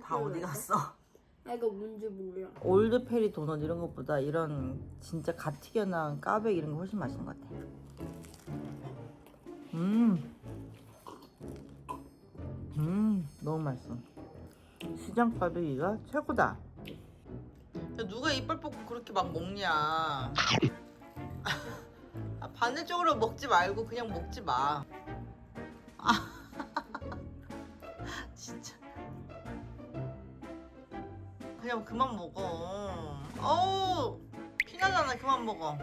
다 어디 갔어? 아 이거 뭔지 몰라. 올드페리 도넛 이런 것보다 이런 진짜 갓 튀겨나온 까베 이런 거 훨씬 맛있는 것 같아. 너무 맛있어. 시장 까베기가 최고다. 야, 누가 이빨 뽑고 그렇게 막 먹냐? 아, 반대쪽으로 먹지 말고 그냥 먹지 마. 아, 진짜. 그냥 그만 먹어. 어우, 피나잖아. 그만 먹어.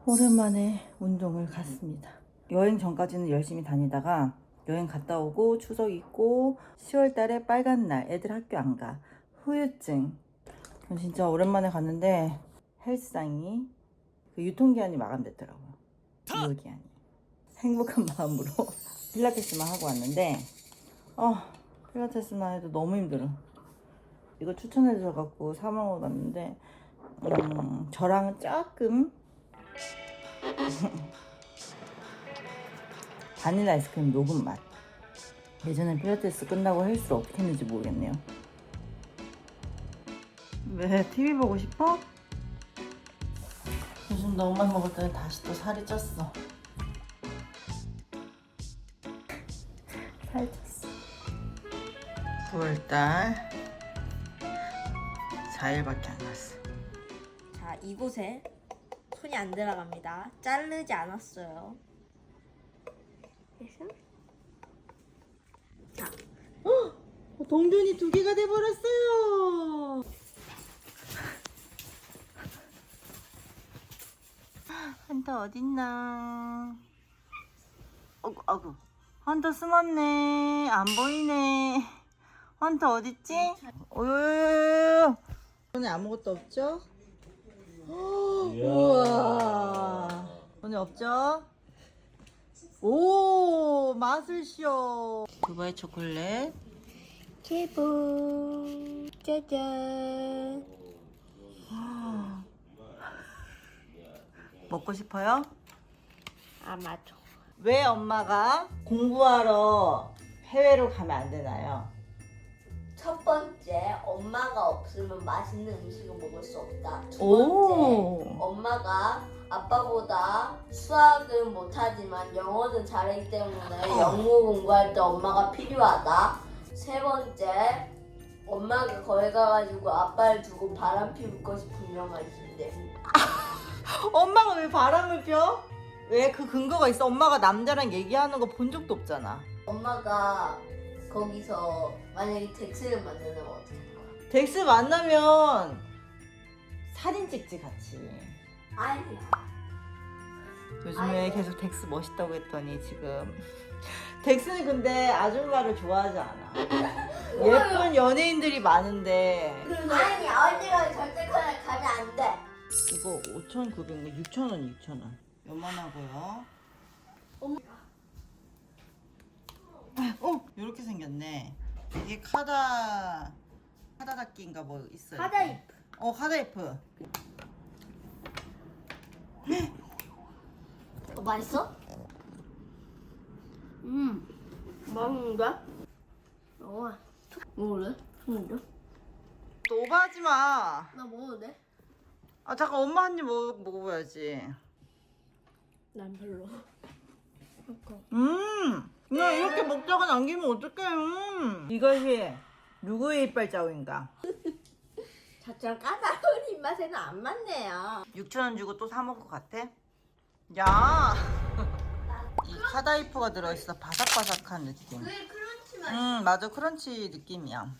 오랜만에 운동을 갔습니다. 여행 전까지는 열심히 다니다가 여행 갔다 오고 추석 있고 10월 달에 빨간 날 애들 학교 안 가. 후유증. 진짜 오랜만에 갔는데 헬스장이 그 유통기한이 마감됐더라고요. 유효기한이. 행복한 마음으로 필라테스만 하고 왔는데 필라테스만 해도 너무 힘들어. 이거 추천해 주셔갖고 사 먹어봤는데 저랑은 조금 바닐라 아이스크림 녹은 맛. 예전에 필라테스 끝나고 헬스를 어떻게 했는지 모르겠네요. 왜? TV 보고 싶어? 요즘 너무 많이 먹었더니 다시 또 살이 쪘어. 살 쪘어. 9월달 4일밖에 안 갔어. 자 이곳에 손이 안 들어갑니다. 자르지 않았어요. 자, 동전이 2개가 돼버렸어요. 헌터 어딨나? 아구 헌터 숨었네. 안 보이네. 헌터 어딨지? 오요요요요. 손에 아무것도 없죠? 우와. 손에 없죠? 오, 맛을 쉬어. 두바이 초콜릿. 개봉 짜잔. 먹고 싶어요? 아마도. 왜 엄마가 공부하러 해외로 가면 안 되나요? 첫 번째, 엄마가 없으면 맛있는 음식을 먹을 수 없다. 두 오. 번째, 엄마가 아빠보다 수학은 못하지만 영어는 잘하기 때문에 영어 공부할 때 엄마가 필요하다. 세 번째, 엄마가 거기 가가지고 아빠를 두고 바람 피울 것이 분명하기 때문에. 엄마가 왜 바람을 펴? 왜 그 근거가 있어? 엄마가 남자랑 얘기하는 거 본 적도 없잖아. 엄마가 거기서 만약에 덱스를 만나면 어떻게 할 거야? 덱스 만나면 사진 찍지 같이. 아니야. 요즘에 아이고. 계속 덱스 멋있다고 했더니 지금 덱스는 근데 아줌마를 좋아하지 않아. 예쁜 연예인들이 많은데 아니 어디가 절대 가면 안 돼. 이거 5,900원, 6,000원, 6,000원. 요만하고요. 이렇게 생겼네. 이게 카다다끼인가 뭐 있어요. 카다이프. 카다이프. 맛있어? 맛있는데? 먹을래? 진짜? 너 오버하지 마. 나 먹어도 돼? 아 잠깐 엄마 한 입 먹어봐야지. 난 별로. 야 이렇게 먹다가 남기면 어떡해. 이것이 누구의 이빨 자우인가? 저처럼 까다로운 입맛에는 안 맞네요. 6,000원 주고 또 사 먹을 것 같아? 야! 이 카다이프가 들어있어. 바삭바삭한 느낌. 그게 크런치 맛. 맞아. 크런치 느낌이야.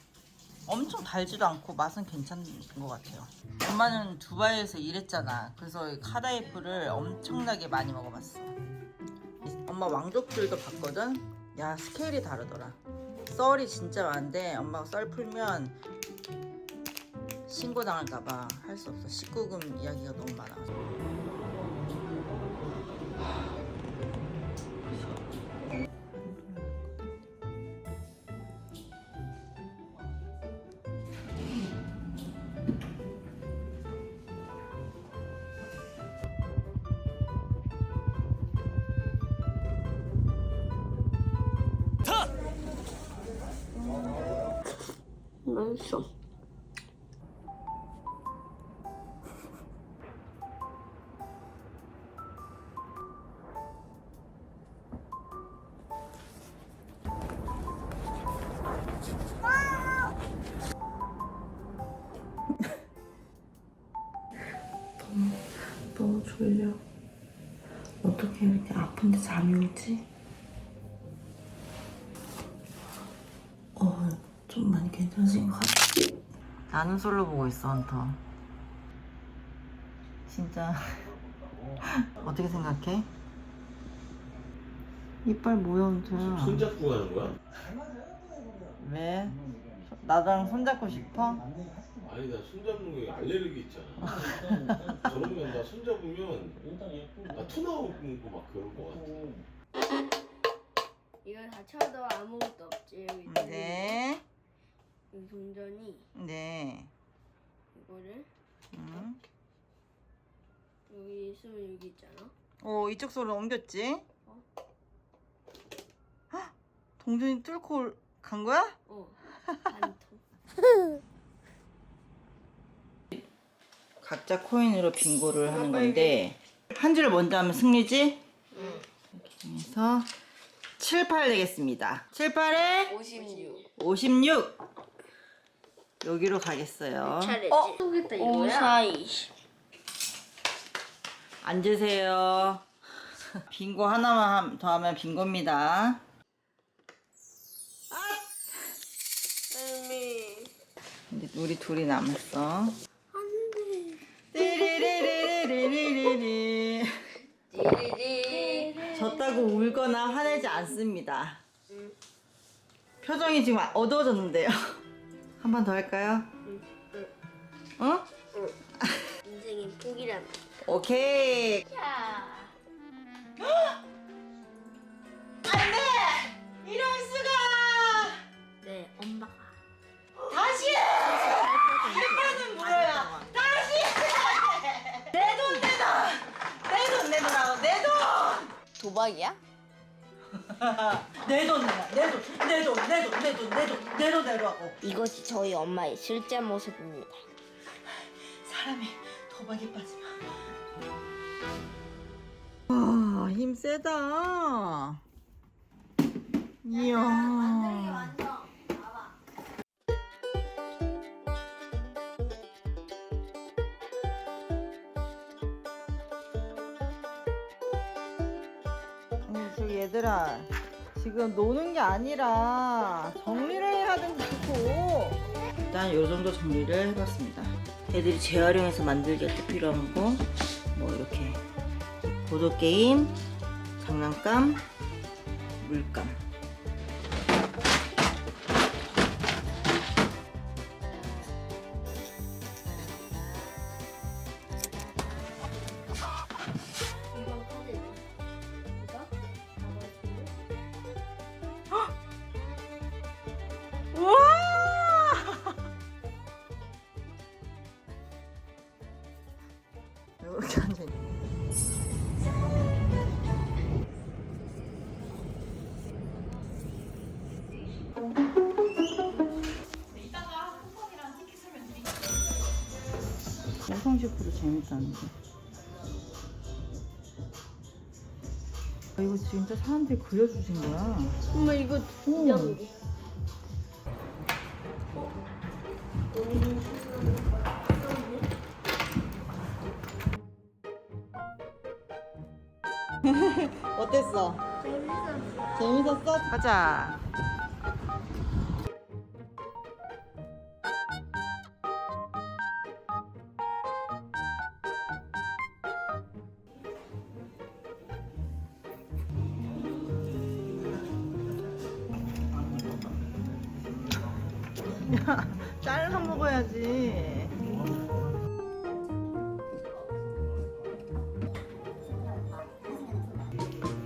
엄청 달지도 않고 맛은 괜찮은 것 같아요. 엄마는 두바이에서 일했잖아. 그래서 이 카다이프를 엄청나게 많이 먹어봤어. 엄마 왕족들도 봤거든? 야, 스케일이 다르더라. 썰이 진짜 많은데 엄마가 썰 풀면 신고당할까봐 할 수 없어. 19금 이야기가 너무 많아. 맛있어. 너무 졸려. 어떻게 이렇게 아픈데 잠이 오지? 좀 많이 괜찮으신 것 같아. 나는 솔로 보고 있어, 헌터. 진짜 어떻게 생각해? 이빨 뭐야, 헌터야? 손잡고 가는 거야? 왜? 나랑 손잡고 싶어? 아니 나 손잡는 거 알레르기 있잖아. 저러면 나 손잡으면 나 토 나오고 막 그럴 것 같아. 이거 다쳐도 아무것도 없지. 여기 네. 이 동전이 네. 이거를 응. 여기 있으면 여기 있잖아. 이쪽 손을 옮겼지? 어. 헉! 동전이 뚫고 간 거야? 반통. 각자 코인으로 빙고를 하는 건데 한 줄 먼저 하면 승리지? 응. 이렇게 해서 7, 8 내겠습니다. 7, 8에 56. 56 여기로 가겠어요. 차례지. 쏘겠다 이거야. 5, 4, 20. 앉으세요. 빙고 하나만 더 하면 빙고입니다. 이제 우리 둘이 남았어. 안돼. 띠리리리리리리리. 띠리리. 졌다고 울거나 화내지 않습니다. 표정이 지금 어두워졌는데요. 한 번 더 할까요? 어? 인생이 포기란. 오케이. 야. 안돼! 이럴 수가! 네, 엄마가. 다시 해! 이번은 뭐야? 다시 해! 내 돈 내놔! 내 돈 내놓으라고 내 돈! 도박이야? 내 돈 내놔 내 돈 내 돈 내 돈 내 돈 내 돈 내 돈 내라고. 이것이 저희 엄마의 실제 모습입니다. 사람이 도박에 빠지면 와, 힘 세다. 이야. 아니, 저기 얘들아, 지금 노는 게 아니라 정리를 해야 된다고. 일단 요 정도 정리를 해봤습니다. 애들이 재활용해서 만들기 할 때 필요한 거, 뭐 이렇게 보드게임, 장난감, 물감. 이건 카드. 이거? 우와! 이렇게 앉아있네. 우성셰프도 재밌다는데. 이거 진짜 사람들이 그려주신 거야. 엄마 이거 오. 어땠어? 재밌었어. 재밌었어? 가자. 야, 잘라 먹어야지.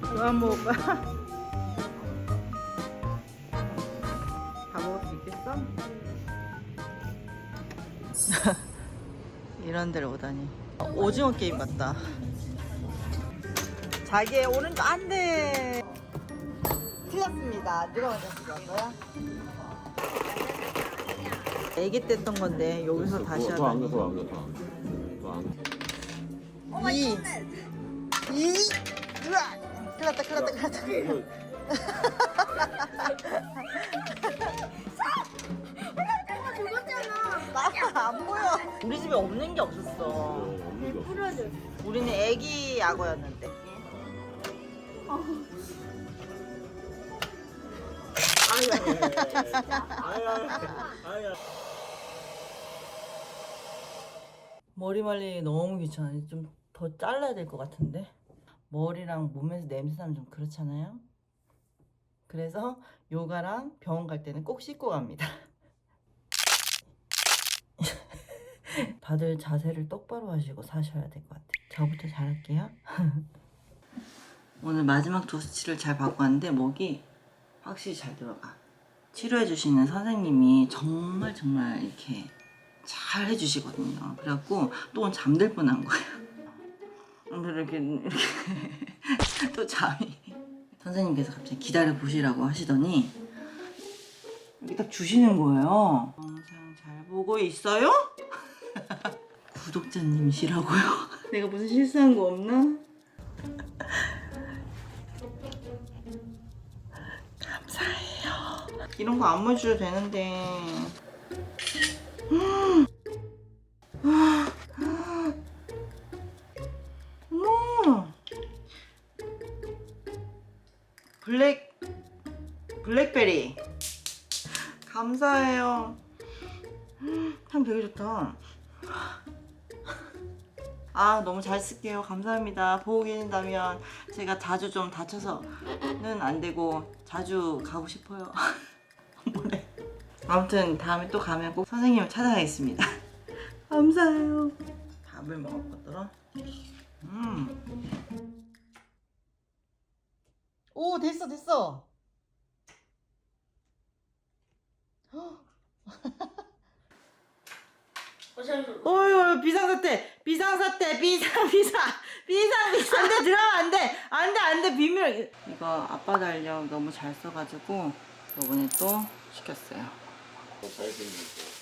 이거 한 번 먹을까? 다 먹을 수 있겠어? 이런 데를 오다니. 오징어 게임 같다. 자기의 오른쪽 안 돼. 틀렸습니다. 누가 먼저 들어왔어요? 애기 때 했던 건데 여기서 다시 하다니. 으악! 큰일 났다. 안 보여. 우리 집에 없는 게 없었어. 우리는 애기 약어였는데. 머리 말리기 너무 귀찮아. 좀 더 잘라야 될 것 같은데. 머리랑 몸에서 냄새 나면 좀 그렇잖아요. 그래서 요가랑 병원 갈 때는 꼭 씻고 갑니다. 다들 자세를 똑바로 하시고 사셔야 될 것 같아요. 저부터 잘할게요. 오늘 마지막 도수치를 잘 받고 왔는데 목이 확실히 잘 들어가. 치료해 주시는 선생님이 정말 이렇게 잘 해주시거든요. 그래갖고 또 잠들 뻔한 거예요. 이렇게 또 잠이. 선생님께서 갑자기 기다려 보시라고 하시더니 이렇게 딱 주시는 거예요. 영상 잘 보고 있어요? 구독자님이시라고요? 내가 무슨 실수한 거 없나? 감사해요. 이런 거 안 보여줘도 되는데. 블랙베리 감사해요. 향 되게 좋다. 아 너무 잘 쓸게요. 감사합니다. 보고 계신다면 제가 자주 좀 다쳐서는 안 되고 자주 가고 싶어요. 뭐래. 아무튼 다음에 또 가면 꼭 선생님을 찾아가겠습니다. 감사해요. 밥을 먹었거든. 오 됐어. 어휴 비상사태 안돼 들어가면 안돼 비밀. 이거 아빠 달력 너무 잘 써가지고 이번에 또 시켰어요.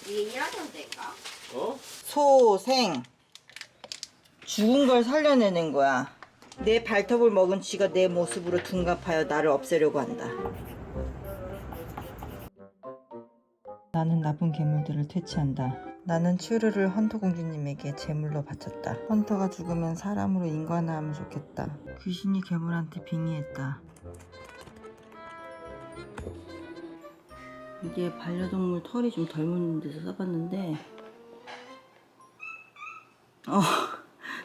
이게 1학년 때인가? 소생 죽은 걸 살려내는 거야. 내 발톱을 먹은 쥐가 내 모습으로 둔갑하여 나를 없애려고 한다. 나는 나쁜 괴물들을 퇴치한다. 나는 츄르를 헌터 공주님에게 제물로 바쳤다. 헌터가 죽으면 사람으로 인간화하면 좋겠다. 귀신이 괴물한테 빙의했다. 이게 반려동물 털이 좀 덜 묻는 데서 써봤는데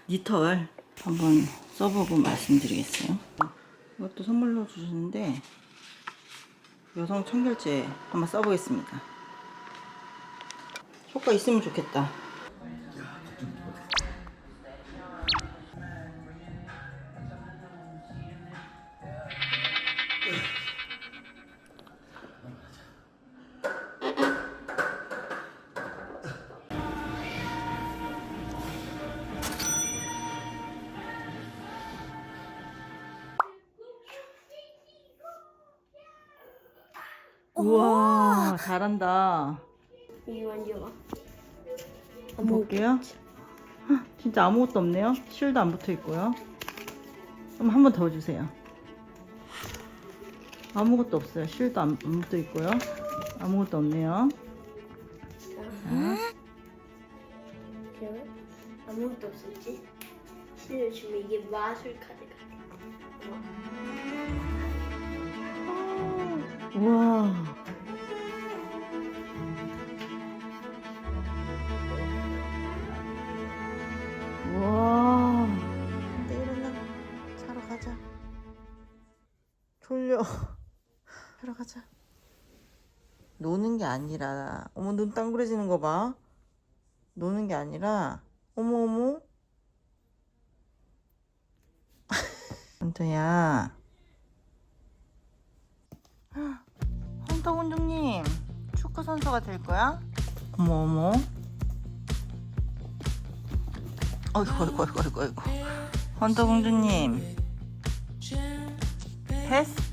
니 털 한번 써보고 말씀드리겠어요. 이것도 선물로 주셨는데 여성 청결제 한번 써보겠습니다. 효과 있으면 좋겠다. 우와 잘한다. 이거 만져봐. 한번 볼게요. 헉, 진짜 아무것도 없네요. 실도 안 붙어 있고요. 그럼 한 번 더 주세요. 아무것도 없어요. 실도 안 붙어 있고요. 아무것도 없네요. 그래? 아무것도 없었지? 실을 주면 이게 마술 카드 같아. 우와. 우와. 근데 일어나. 자러 가자. 졸려. 자러 가자. 노는 게 아니라, 어머, 눈 땅그레지는 거 봐. 노는 게 아니라, 어머. 헌터야. 헌터 공주님, 축구 선수가 될 거야? 어머. 어이구. 헌터 공주님. 패스.